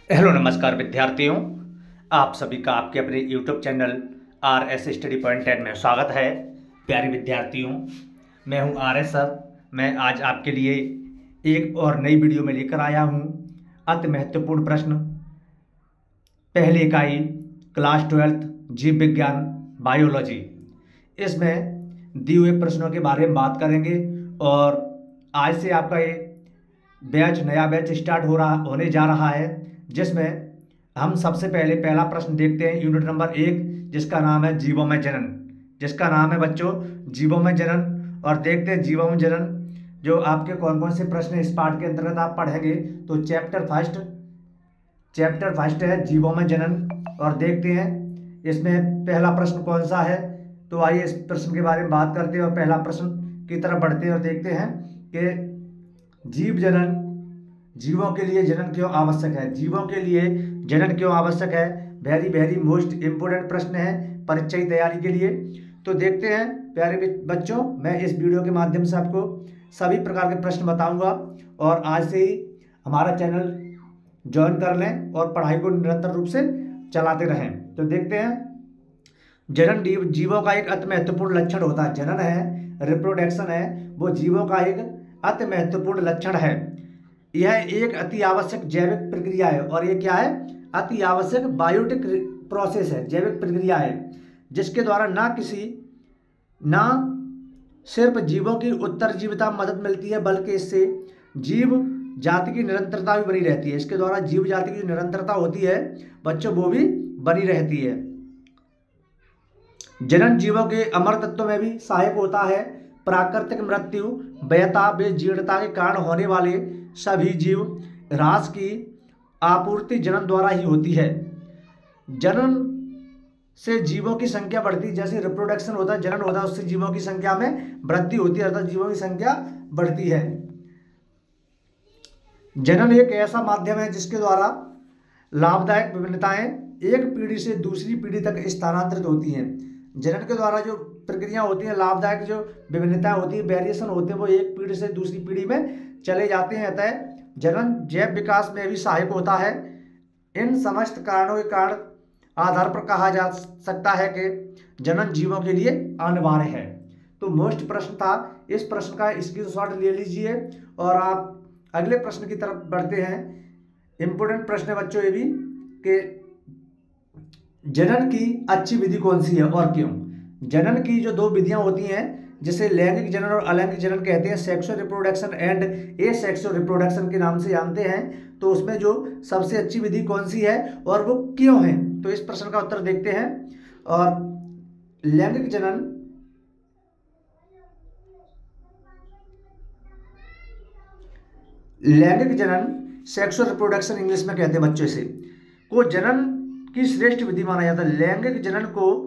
Hello नमस्कार विद्यार्थियों। आप सभी का आपके अपने YouTube channel RS study point 10 में स्वागत है। प्यारे विद्यार्थियों, मैं हूं RS सर। मैं आज आपके लिए एक और नई वीडियो में लेकर आया हूं अति महत्वपूर्ण प्रश्न, पहली इकाई क्लास 12 जीव विज्ञान बायोलॉजी। इसमें दिए हुए प्रश्नों के बारे में बात करेंगे और आज से आपका ये नया बैच स्टार्ट होने जा रहा है, जिसमें हम सबसे पहले पहला प्रश्न देखते हैं यूनिट नंबर 1, जिसका नाम है जीवों में जनन। जिसका नाम है बच्चों जीवों में जनन। और देखते हैं जीवों में जनन जो आपके कौन कौन से प्रश्न इस पाठ के अंतर्गत आप पढ़ेंगे। तो चैप्टर फर्स्ट है जीवों में जनन। और देखते हैं इसमें पहला प्रश्न कौन सा है। तो आइए इस प्रश्न के बारे में बात करते हैं और पहला प्रश्न की तरफ बढ़ते हैं और देखते हैं कि जीवों के लिए जनन क्यों आवश्यक है। जीवों के लिए जनन क्यों आवश्यक है, वेरी मोस्ट इम्पोर्टेंट प्रश्न है परीक्षा की तैयारी के लिए। तो देखते हैं प्यारे बच्चों, मैं इस वीडियो के माध्यम से आपको सभी प्रकार के प्रश्न बताऊंगा और आज से ही हमारा चैनल ज्वाइन कर लें और पढ़ाई को निरंतर रूप से चलाते रहें। तो देखते हैं, जनन जीवों का एक अति महत्वपूर्ण लक्षण होता है। जनन है, रिप्रोडक्शन है, वो जीवों का एक अति महत्वपूर्ण लक्षण है। यह एक अति आवश्यक जैविक प्रक्रिया है। और ये क्या है? अति आवश्यक बायोटिक प्रोसेस है, जैविक प्रक्रिया है, जिसके द्वारा ना सिर्फ जीवों की उत्तरजीविता में मदद मिलती है, बल्कि इससे जीव जाति की निरंतरता भी बनी रहती है। इसके द्वारा जीव जाति की निरंतरता होती है बच्चों, वो भी बनी रहती है। जनन जीवों के अमरत्व में भी सहायक होता है। प्राकृतिक मृत्यु, वयता व जीर्णता के कारण होने वाले सभी जीव ह्रास की आपूर्ति जनन द्वारा ही होती है। जनन से जीवों की संख्या बढ़ती है, जैसे रिप्रोडक्शन होता है, जनन होता है, उससे जीवों की संख्या में वृद्धि होती है, अर्थात जीवों की संख्या बढ़ती है। जनन एक ऐसा माध्यम है जिसके द्वारा लाभदायक विभिन्नताएं एक पीढ़ी से दूसरी पीढ़ी तक स्थानांतरित होती हैं। जनन के द्वारा जो प्रक्रिया होती है, लाभदायक जो विभिन्नताएं होती है, वेरिएशन होते हैं, वो एक पीढ़ी से दूसरी पीढ़ी में चले जाते हैं। अतः जनन जैव विकास में भी सहायक होता है। इन समस्त कारणों के कारण आधार पर कहा जा सकता है कि जनन जीवों के लिए अनिवार्य है। तो मोस्ट प्रश्न था, इस प्रश्न का स्क्रीनशॉट ले लीजिए और आप अगले प्रश्न की तरफ बढ़ते हैं। इंपोर्टेंट प्रश्न है बच्चों ये भी कि जनन की अच्छी विधि कौन सी है और क्यों। जनन की जो दो विधियां होती हैं, जिसे लैंगिक जनन और अलैंगिक जनन कहते हैं, sexual reproduction and asexual reproduction के नाम से जानते हैं। तो उसमें जो सबसे अच्छी विधि कौन सी है और वो क्यों है, तो इस प्रश्न का उत्तर देखते हैं। और लैंगिक जनन सेक्सुअल रिप्रोडक्शन इंग्लिश में कहते हैं बच्चों से, को जनन की श्रेष्ठ विधि माना जाता है। लैंगिक जनन को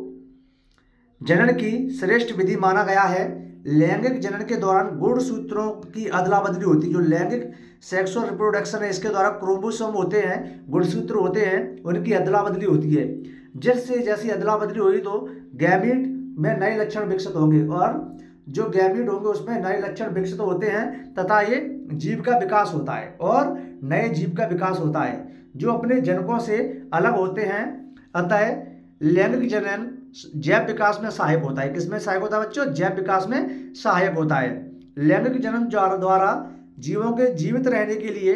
जनन की श्रेष्ठ विधि माना गया है। लैंगिक जनन के दौरान गुणसूत्रों की अदला बदली होती है। जो लैंगिक सेक्सुअल रिप्रोडक्शन है, इसके द्वारा क्रोमोसोम होते हैं, गुणसूत्र होते हैं, उनकी अदला बदली होती है। जिससे जैसी अदला बदली हुई तो गैमीट में नए लक्षण विकसित होंगे और जो गैमीट होंगे उसमें नए लक्षण विकसित होते हैं तथा ये जीव का विकास होता है और नए जीव का विकास होता है जो अपने जनकों से अलग होते हैं। अतः लैंगिक जनन जैव विकास में सहायक होता है। किसमें सहायक होता है बच्चों? जैव विकास में सहायक होता है। लैंगिक जनन द्वारा जीवों के जीवित रहने के लिए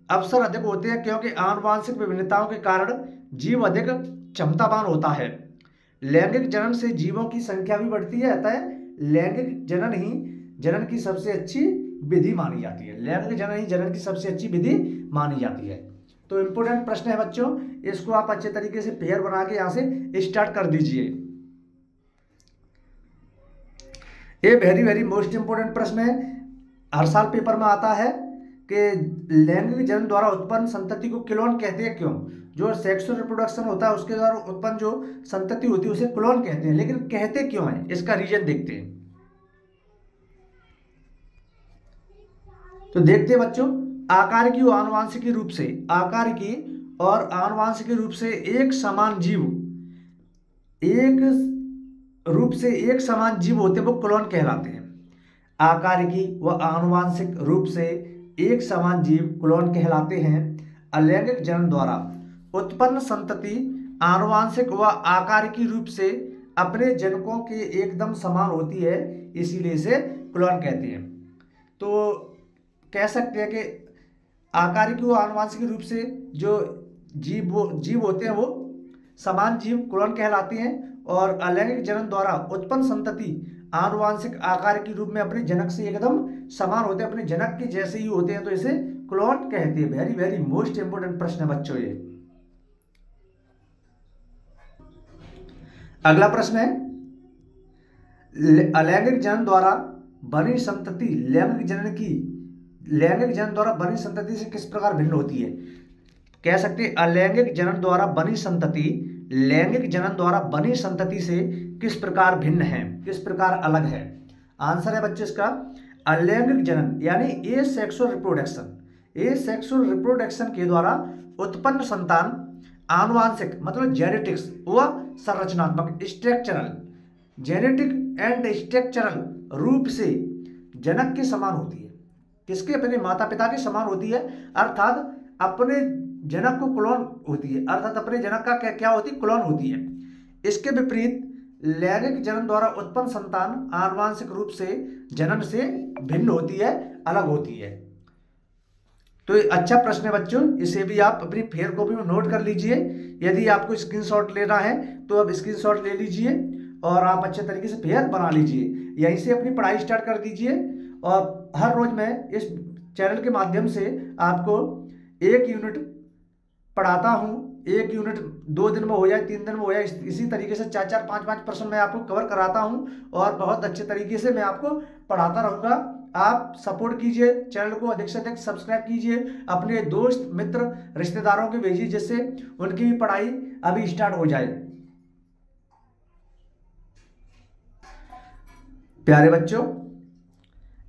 अवसर अधिक होते हैं, क्योंकि आनुवांशिक विभिन्नताओं के कारण जीव अधिक क्षमतावान होता है। लैंगिक जनन से जीवों की संख्या भी बढ़ती है। अतः लैंगिक जनन ही जनन की सबसे अच्छी विधि मानी जाती है। लैंगिक जनन ही जनन की सबसे अच्छी विधि मानी जाती है। तो इंपोर्टेंट प्रश्न है बच्चों, इसको आप अच्छे तरीके से पेयर बना के यहां से स्टार्ट कर दीजिए। ये वेरी मोस्ट इंपोर्टेंट प्रश्न है, हर साल पेपर में आता है कि लैंगिक जनन द्वारा उत्पन्न संतति को क्लोन कहते हैं। क्यों? जो सेक्सुअल रिप्रोडक्शन होता है उसके द्वारा उत्पन्न जो संतति होती है उसे क्लोन कहते हैं, लेकिन कहते क्यों है, इसका रीजन देखते हैं। तो देखते हैं बच्चों, आकार और आनुवांशिकी रूप से एक समान जीव होते हैं, वो क्लोन कहलाते हैं। आकारिकी व आनुवांशिक रूप से एक समान जीव क्लोन कहलाते हैं। अलैंगिक जनन द्वारा उत्पन्न संतति आनुवांशिक व आकारिकी रूप से अपने जनकों के एकदम समान होती है, इसीलिए इसे क्लोन कहते हैं। तो कह सकते हैं कि आकारिकी व आनुवांशिक रूप से जो जीव होते हैं वो समान जीव क्लोन कहलाते हैं, और अलैंगिक जनन द्वारा उत्पन्न संतति आनुवांशिक आकारिकी रूप में अपने जनक से एकदम समान होते हैं, अपने जनक के जैसे ही होते हैं, तो इसे क्लोन कहते हैं। वेरी वेरी मोस्ट इंपोर्टेंट प्रश्न है बच्चों ये। अगला प्रश्न है, अलैंगिक जनन द्वारा बनी संतति लैंगिक जनन द्वारा बनी संतति से किस प्रकार भिन्न होती है। कह सकते हैं अलैंगिक जनन द्वारा बनी संतति लैंगिक जनन द्वारा बनी संतति से किस प्रकार भिन्न है, किस प्रकार अलग है। आंसर है बच्चों इसका अलैंगिक जनन यानी एसेक्सुअल रिप्रोडक्शन के द्वारा उत्पन्न संतान आनुवांशिक मतलब जेनेटिक्स व संरचनात्मक जेनेटिक एंड स्ट्रक्चरल रूप से जनक के समान होती है। किसके? अपने माता पिता के समान होती है, अर्थात अपने जनक को क्लोन होती है, अर्थात अपने जनक का क्या होती है? क्लोन होती है। इसके विपरीत लैंगिक जनन द्वारा उत्पन्न संतान आनुवांशिक रूप से जनन से भिन्न होती है, अलग होती है। तो ये अच्छा प्रश्न है बच्चों, इसे भी आप अपनी फेयर कॉपी में नोट कर लीजिए। यदि आपको स्क्रीनशॉट लेना है तो आप स्क्रीनशॉट ले लीजिए और आप अच्छे तरीके से फेयर बना लीजिए। यहीं से अपनी पढ़ाई स्टार्ट कर दीजिए, और हर रोज मैं इस चैनल के माध्यम से आपको एक यूनिट पढ़ाता हूँ। एक यूनिट 2 दिन में हो जाए, 3 दिन में हो जाए, इसी तरीके से 4-4, 5-5 प्रश्न मैं आपको कवर कराता हूँ, और बहुत अच्छे तरीके से मैं आपको पढ़ाता रहूँगा। आप सपोर्ट कीजिए, चैनल को अधिक से अधिक सब्सक्राइब कीजिए, अपने दोस्त मित्र रिश्तेदारों को भेजिए, जिससे उनकी भी पढ़ाई अभी स्टार्ट हो जाए। प्यारे बच्चों,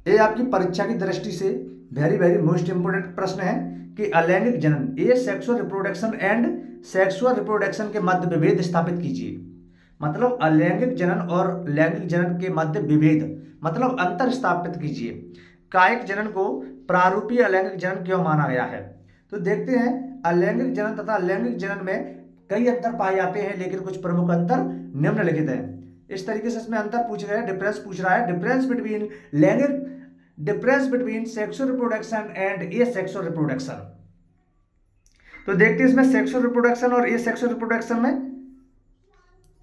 ये आपकी परीक्षा की दृष्टि से वेरी वेरी मोस्ट इंपोर्टेंट प्रश्न है कि अलैंगिक जनन asexual reproduction and sexual reproduction के मध्य विभेद स्थापित कीजिए। मतलब अलैंगिक जनन और लैंगिक जनन के मध्य विभेद मतलब अंतर स्थापित कीजिए। कायिक जनन को प्रारूपीय अलैंगिक जनन क्यों माना गया है। तो देखते हैं, अलैंगिक जनन तथा लैंगिक जनन में कई अंतर पाए जाते हैं, लेकिन कुछ प्रमुख अंतर निम्नलिखित हैं। इस तरीके से इसमें अंतर पूछ रहे हैं, डिफरेंस पूछ रहा है, difference between sexual reproduction and asexual reproduction. तो देखते हैं इसमें सेक्सुअल रिप्रोडक्शन और एसेक्सुअल रिप्रोडक्शन में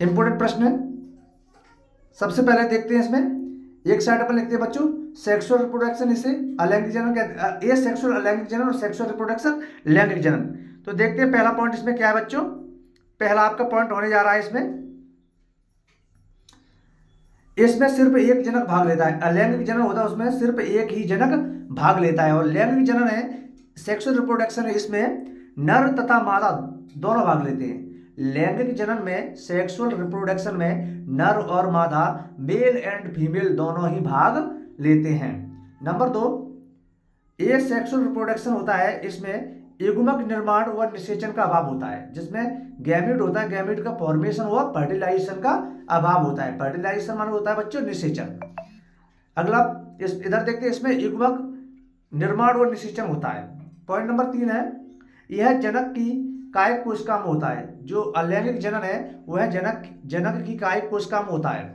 इंपोर्टेंट प्रश्न है। सबसे पहले देखते हैं, इसमें एक साइड पर लिखते हैं बच्चों सेक्सुअल रिप्रोडक्शन, इसे अलैंगिक जनन कहते हैं, एसेक्सुअल अलैंगिक जनन और सेक्सुअल रिप्रोडक्शन लैंगिक जनन। तो देखते हैं पहला पॉइंट इसमें क्या है बच्चों। पहला आपका पॉइंट होने जा रहा है, इसमें सिर्फ एक जनक भाग लेता है। अलैंगिक जनन होता है उसमें सिर्फ एक ही जनक भाग लेता है, और लैंगिक जनन है सेक्सुअल रिप्रोडक्शन है, इसमें नर तथा मादा दोनों भाग लेते हैं। लैंगिक जनन में सेक्सुअल रिप्रोडक्शन में नर और मादा मेल एंड फीमेल दोनों ही भाग लेते हैं। नंबर 2, एसेक्सुअल रिप्रोडक्शन होता है, इसमें युग्मक निर्माण व निषेचन का अभाव होता है, जिसमें गैमीट होता है, गैमीट का फॉर्मेशन व फर्टिलाइजेशन का अभाव होता है। फर्टिलाइजेशन माने होता है बच्चों निषेचन। अगला इधर देखते हैं, इसमें युग्मक निर्माण व निषेचन होता है। पॉइंट नंबर 3 है, यह जनक की कायिक कोशिका में होता है। जो अलैंगिक जनन है वह जनक की कायिक कोशिका में होता है।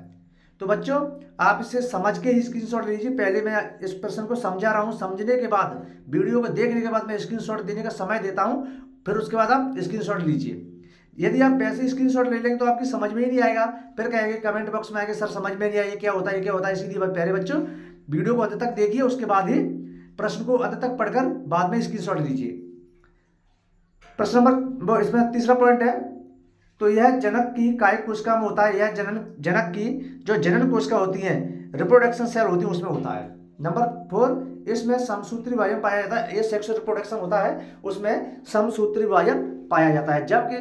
तो बच्चों आप इसे समझ के ही स्क्रीनशॉट लीजिए। पहले मैं इस प्रश्न को समझा रहा हूँ, समझने के बाद वीडियो को देखने के बाद मैं स्क्रीनशॉट देने का समय देता हूँ, फिर उसके बाद आप स्क्रीनशॉट लीजिए। यदि आप वैसे स्क्रीनशॉट ले लेंगे तो आपकी समझ में ही नहीं आएगा, फिर कहेंगे कमेंट बॉक्स में आएंगे सर समझ में नहीं आया, ये क्या होता है, ये क्या होता है। इसीलिए प्यारे बच्चों वीडियो को अंत तक देखिए, उसके बाद ही प्रश्न को अंत तक पढ़कर बाद में स्क्रीनशॉट लीजिए। प्रश्न नंबर इसमें तीसरा पॉइंट है, तो यह जनक की कायिक कोशिका में होता है। यह जनक की जो जनन कोशिका होती है, रिप्रोडक्शन सेल होती है, उसमें होता है। नंबर 4, इसमें समसूत्री वायन पाया जाता है। ये सेक्सुअल रिप्रोडक्शन होता है, उसमें समसूत्री वायन पाया जाता है। जबकि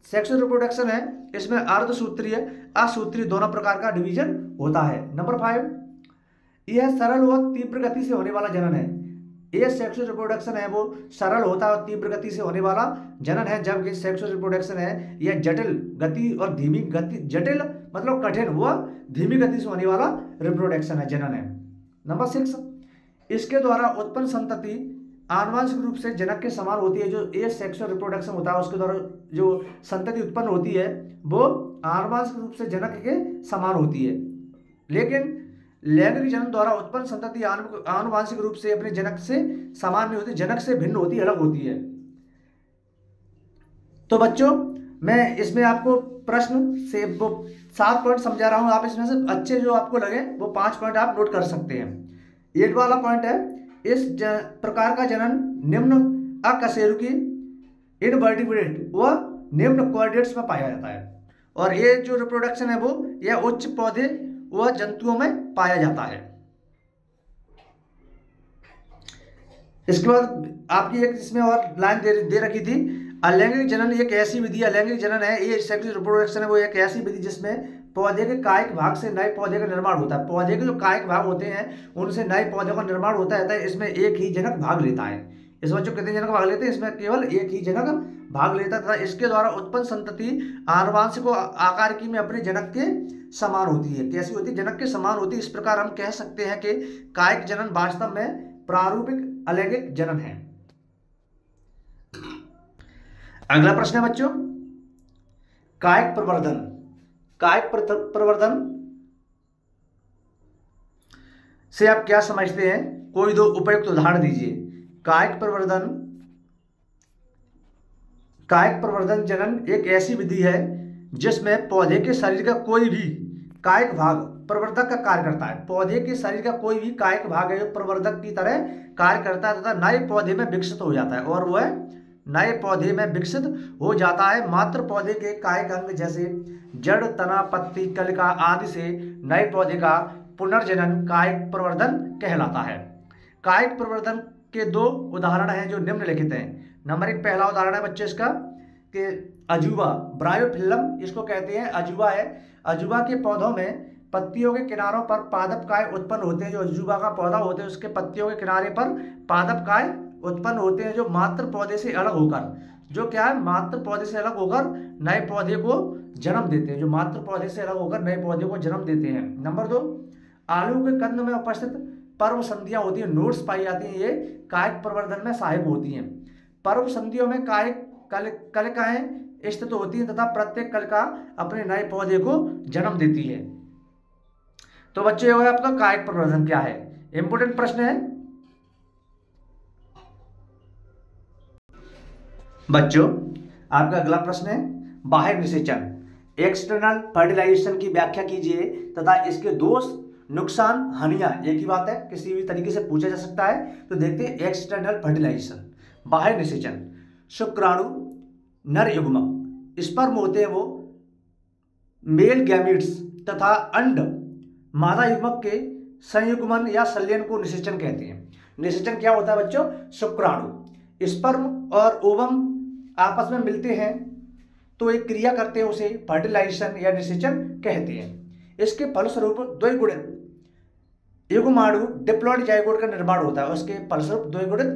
सेक्सुअल रिप्रोडक्शन है, इसमें अर्धसूत्रीय असूत्रीय दोनों प्रकार का डिवीजन होता है। नंबर 5, यह सरल व तीव्र गति से होने वाला जनन है। ये सेक्सुअल रिप्रोडक्शन है वो सरल होता है और तीव्र गति से होने वाला जनन है, जबकि सेक्सुअल रिप्रोडक्शन है यह जटिल गति और धीमी गति, जटिल मतलब कठिन व धीमी गति से होने वाला रिप्रोडक्शन है, जनन है। नंबर 6, इसके द्वारा उत्पन्न संतति आनुवंशिक रूप से जनक के समान होती है। जो ए सेक्सुअल रिप्रोडक्शन होता है उसके द्वारा जो संतति उत्पन्न होती है वो आनुवंशिक रूप से जनक के समान होती है, लेकिन लैंगिक जनन द्वारा उत्पन्न संतति आनुवंशिक रूप से अपने जनक से समान नहीं होती, जनक से भिन्न होती, अलग होती है। तो बच्चों मैं इसमें आपको प्रश्न से वो 7 पॉइंट समझा रहा हूं, आप इसमें से अच्छे जो आपको लगे वो 5 पॉइंट आप नोट कर सकते हैं। 8 वाला पॉइंट है, इस प्रकार का जनन निम्न अकशेरुकी इनवर्टिब्रेट व निम्न कॉर्डेट्स में पाया जाता है। और ये जो रिप्रोडक्शन है वो यह उच्च पौधे व जंतुओं में पाया जाता है। इसके बाद आपकी एक इसमें और लाइन दे रखी थी, अलैंगिक जनन एक ऐसी विधि, अलैंगिक जनन है ये सेक्सुअल रिप्रोडक्शन है वो एक ऐसी विधि जिसमें पौधे के कायिक भाग से नए पौधे का निर्माण होता है। पौधे के जो कायिक भाग होते हैं उनसे नए पौधे का निर्माण होता है। इसमें एक ही जनक भाग लेता है। इस बच्चों कितने जनक भाग लेते हैं? इसमें केवल एक ही जनक भाग लेता था। इसके द्वारा उत्पन्न संतति आनुवंशिक आकार की में अपने जनक के समान होती है। कैसी होती है? जनक के समान होती है। इस प्रकार हम कह सकते हैं कि कायिक जनन वास्तव में प्रारूपिक अलैंगिक जनन है। अगला प्रश्न है बच्चों, कायिक प्रवर्धन। कायिक प्रवर्धन से आप क्या समझते हैं? कोई 2 उपयुक्त उदाहरण दीजिए। कायिक प्रवर्धन जनन एक ऐसी विधि है जिसमें पौधे के शरीर का कोई भी कायिक भाग प्रवर्धक का कार्य करता है। पौधे के शरीर का कोई भी कायिक भाग है जो प्रवर्धक की तरह कार्य करता है तथा नए पौधे में विकसित हो जाता है, और वह नए पौधे में विकसित हो जाता है। मात्र पौधे के कायिक अंग जैसे जड़, तना, पत्ती, कलिका आदि से नए पौधे का पुनर्जनन कायिक प्रवर्धन कहलाता है। कायिक प्रवर्धन के 2 उदाहरण हैं जो निम्नलिखित हैं। नंबर 1 पहला उदाहरण है बच्चे इसका कि अजूबा, ब्रायोफिल्लम इसको कहते हैं, अजूबा है। अजूबा के पौधों में पत्तियों के किनारों पर पादपकाय उत्पन्न होते हैं। जो अजूबा का पौधा होते हैं उसके पत्तियों के किनारे पर पादपकाय उत्पन्न होते हैं जो मात्र पौधे से अलग होकर, जो क्या है, मात्र पौधे से अलग होकर नए पौधे को जन्म देते हैं। जो मात्र पौधे से अलग होकर नए पौधे को जन्म देते हैं। नंबर 2 आलू के कंद में उपस्थित पर्व संधियां होती हैं, नोड्स पाई जाती हैं, ये कायिक प्रवर्धन में सहायक होती हैं। पर्व संधियों में कायिक कलिकाएं स्थित होती हैं तथा प्रत्येक कलिका अपने नए पौधे को जन्म देती है। तो बच्चों ये आपका कायिक प्रवर्धन क्या है, इंपोर्टेंट प्रश्न है। बच्चों आपका अगला प्रश्न है बाह्य निषेचन, एक्सटर्नल फर्टिलाइजेशन की व्याख्या कीजिए तथा इसके दोष, नुकसान, हानियां। एक ही बात है, किसी भी तरीके से पूछा जा सकता है। तो देखते हैं एक्सटर्नल फर्टिलाइजेशन, बाह्य निषेचन। शुक्राणु, नर युग्मक, स्पर्म होते हैं वो मेल गैमीट्स तथा अंड मादा युग्मक के संयुग्मन या संलयन को निषेचन कहते हैं। निषेचन क्या होता है बच्चों? शुक्राणु, स्पर्म और ओवम आपस में मिलते हैं तो एक क्रिया करते हैं, उसे फर्टिलाइजेशन या निषेचन कहते हैं। इसके फलस्वरूप द्विगुणित युग्माणु डिप्लॉयड जाइगोट का निर्माण होता है। उसके फलस्वरूप द्विगुणित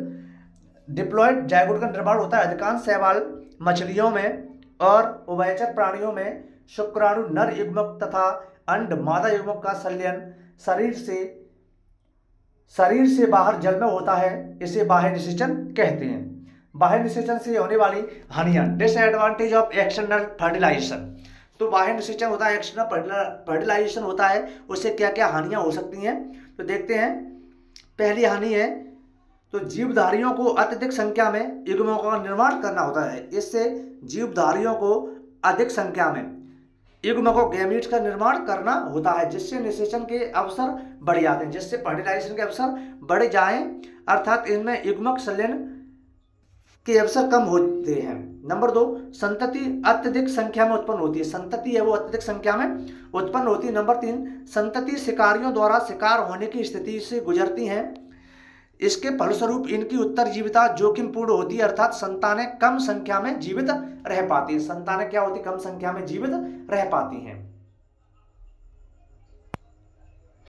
डिप्लॉयड जाइगोट का निर्माण होता है। अधिकांश शैवाल मछलियों में और उभयचर प्राणियों में शुक्राणु नर युग्मक तथा अंड मादा युग्मक का संलयन शरीर से बाहर जल में होता है। इसे बाह्य निषेचन कहते हैं। बाह्य निषेचन से होने वाली हानियां, डिसएडवांटेज ऑफ एक्सटर्नल फर्टिलाइजेशन। तो बाह्य निषेचन होता है, एक्सटर्नल फर्टिलाइजेशन होता है, उससे क्या क्या हानियां हो सकती हैं तो देखते हैं। पहली हानि है तो जीवधारियों को अत्यधिक संख्या में युग्मकों का निर्माण करना होता है। इससे जीवधारियों को अधिक संख्या में युग्मकों गैमीट्स का निर्माण करना होता है, जिससे निषेचन के अवसर बढ़ जाते हैं, जिससे फर्टिलाइजेशन के अवसर बढ़ जाएं, अर्थात इनमें युग्मक संलयन के अवसर कम होते हैं। नंबर 2 संतति अत्यधिक संख्या में उत्पन्न होती है। संतति है वो अत्यधिक संख्या में उत्पन्न होती है। नंबर 3 संतति शिकारियों द्वारा शिकार होने की स्थिति से गुजरती हैं। इसके फलस्वरूप इनकी उत्तरजीविता जोखिमपूर्ण होती है, अर्थात संतानें कम संख्या में जीवित रह पाती हैं। संतानें क्या होती? कम संख्या में जीवित रह पाती हैं।